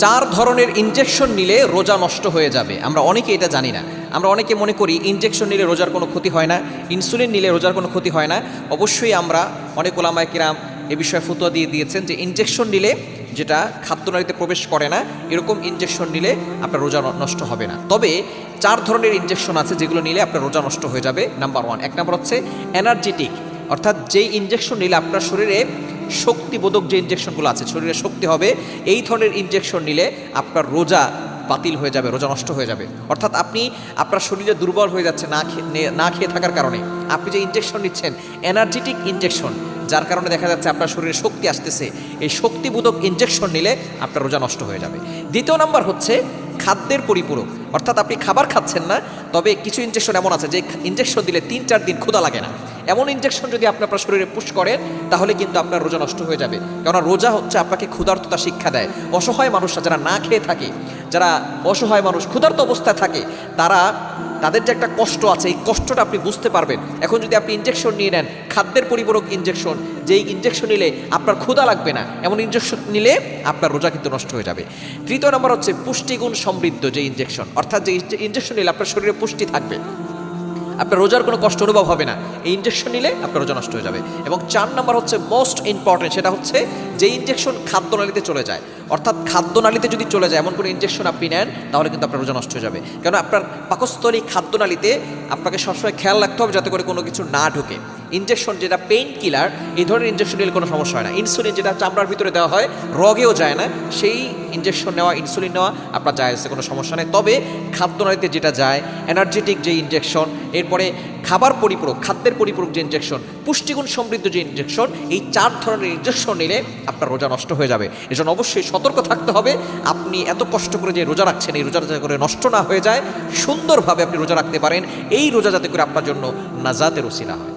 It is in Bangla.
চার ধরনের ইনজেকশন নিলে রোজা নষ্ট হয়ে যাবে। আমরা অনেকে এটা জানি না। আমরা অনেকে মনে করি ইনজেকশন নিলে রোজার কোনো ক্ষতি হয় না, ইনসুলিন নিলে রোজার কোনো ক্ষতি হয় না। অবশ্যই আমরা অনেক ওলামায়ে কিরাম এ বিষয়ে ফতোয়া দিয়ে দিয়েছেন যে ইনজেকশন নিলে, যেটা খাদ্যনালীতে প্রবেশ করে না, এরকম ইনজেকশন নিলে আপনার রোজা নষ্ট হবে না। তবে চার ধরনের ইনজেকশন আছে যেগুলো নিলে আপনার রোজা নষ্ট হয়ে যাবে। নাম্বার ওয়ান, এক নাম্বার হচ্ছে এনার্জেটিক, অর্থাৎ যেই ইনজেকশন নিলে আপনার শরীরে শক্তিবোধক যে ইনজেকশনগুলো আছে, শরীরে শক্তি হবে, এই ধরনের ইনজেকশন নিলে আপনার রোজা বাতিল হয়ে যাবে, রোজা নষ্ট হয়ে যাবে। অর্থাৎ আপনি আপনার শরীরে দুর্বল হয়ে যাচ্ছে না খেয়ে থাকার কারণে, আপনি যে ইনজেকশন নিচ্ছেন এনার্জেটিক ইনজেকশন, যার কারণে দেখা যাচ্ছে আপনার শরীরে শক্তি আসতেছে, এই শক্তিবোধক ইনজেকশন নিলে আপনার রোজা নষ্ট হয়ে যাবে। দ্বিতীয় নাম্বার হচ্ছে খাদ্যের পরিপূরক, অর্থাৎ আপনি খাবার খাচ্ছেন না, তবে কিছু ইনজেকশন এমন আছে যে ইনজেকশন দিলে 3-4 দিন ক্ষুধা লাগে না। এমন ইনজেকশন যদি আপনি আপনার শরীরে পুশ করেন তাহলে কিন্তু আপনার রোজা নষ্ট হয়ে যাবে। কেননা রোজা হচ্ছে আপনাকে ক্ষুধার্ততা শিক্ষা দেয়। অসহায় মানুষরা যারা না খেয়ে থাকে, যারা অসহায় মানুষ ক্ষুধার্ত অবস্থায় থাকে, তাদের যে একটা কষ্ট আছে, এই কষ্টটা আপনি বুঝতে পারবেন। এখন যদি আপনি ইনজেকশন নিয়ে নেন, খাদ্যের পরিপূরক ইনজেকশন, যেই ইনজেকশন নিলে আপনার ক্ষুধা লাগবে না, এমন ইনজেকশন নিলে আপনার রোজা কিন্তু নষ্ট হয়ে যাবে। তৃতীয় নম্বর হচ্ছে পুষ্টিগুণ সমৃদ্ধ যে ইনজেকশন, অর্থাৎ যে ইনজেকশন নিলে আপনার শরীরে পুষ্টি থাকবে, আপনার রোজার কোনো কষ্ট অনুভব হবে না, এই ইনজেকশন নিলে আপনার রোজা নষ্ট হয়ে যাবে। এবং 4 নাম্বার হচ্ছে মোস্ট ইম্পর্টেন্ট, সেটা হচ্ছে যে ইনজেকশন খাদ্যনালীতে চলে যায়, অর্থাৎ খাদ্যনালীতে যদি চলে যায় এমন কোনো ইনজেকশন আপনি নেন তাহলে কিন্তু আপনার রোজা নষ্ট হয়ে যাবে। কারণ আপনার পাকস্থলী খাদ্যনালীতে আপনাকে সবসময় খেয়াল রাখতে হবে যাতে করে কোনো কিছু না ঢোকে। ইনজেকশন যেটা পেইন কিলার, এই ধরনের ইনজেকশন নিলে কোনো সমস্যা হয় না। ইনসুলিন যেটা চামড়ার ভিতরে দেওয়া হয়, রগেও যায় না, সেই ইনজেকশন নেওয়া, ইনসুলিন নেওয়া আপনার যায়, কোনো সমস্যা নেই। তবে খাদ্যনালীতে যেটা যায়, এনার্জেটিক যে ইনজেকশন, এরপরে খাবার পরিপূরক, খাদ্যের পরিপূরক যে ইনজেকশন, পুষ্টিগুণ সমৃদ্ধ যে ইনজেকশন, এই 4 ধরনের ইনজেকশন নিলে আপনার রোজা নষ্ট হয়ে যাবে। এজন্য অবশ্যই সতর্ক থাকতে হবে। আপনি এত কষ্ট করে যে রোজা রাখছেন, এই রোজা যাতে করে নষ্ট না হয়ে যায়, সুন্দরভাবে আপনি রোজা রাখতে পারেন, এই রোজা যাতে করে আপনার জন্য নাজাতের ওসিলা হয়।